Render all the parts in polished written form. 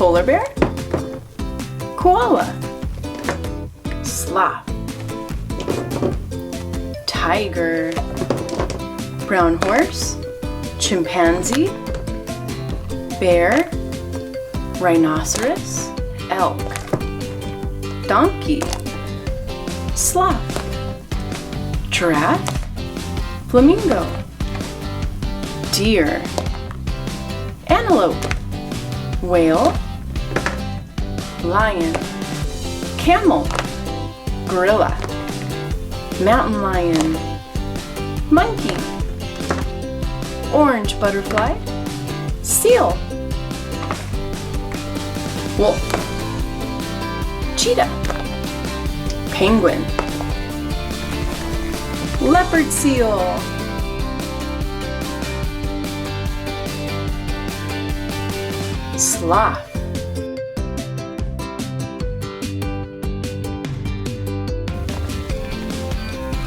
Polar bear, koala, sloth, tiger, brown horse, chimpanzee, bear, rhinoceros, elk, donkey, sloth, giraffe, flamingo, deer, antelope, whale, lion, camel, gorilla, mountain lion, monkey, orange butterfly, seal, wolf, cheetah, penguin, leopard seal, sloth,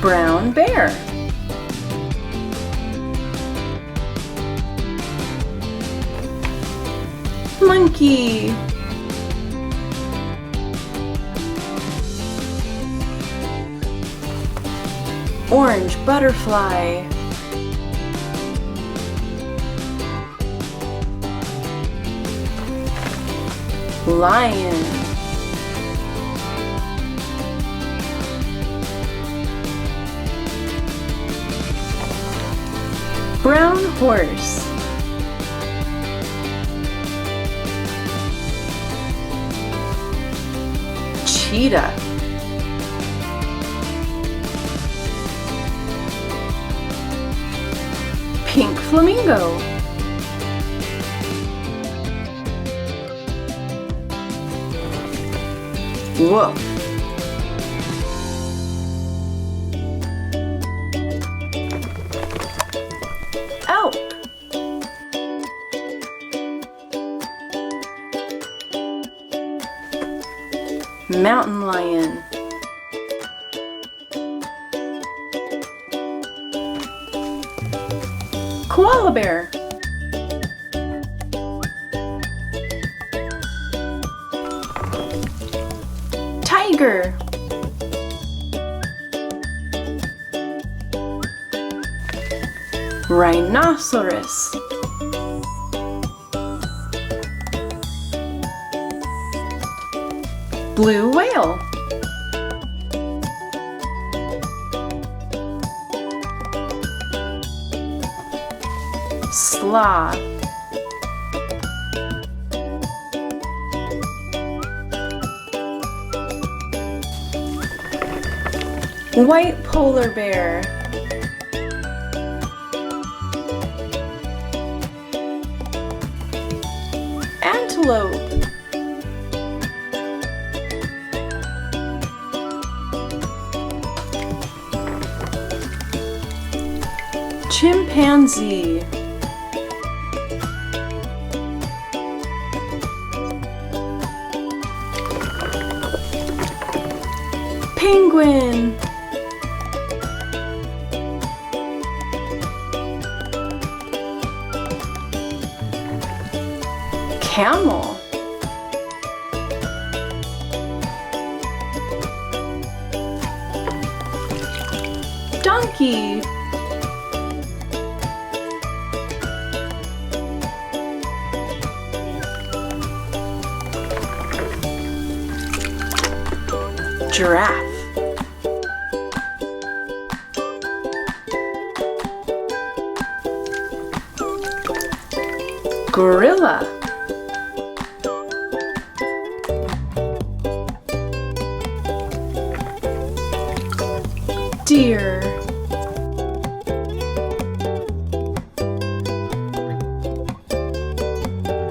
brown bear, monkey, orange butterfly, lion, brown horse, cheetah, pink flamingo, wolf, elk, mountain lion, koala bear, tiger, rhinoceros, blue whale, sloth, white polar bear, antelope, chimpanzee, penguin, camel, donkey, giraffe, gorilla, deer,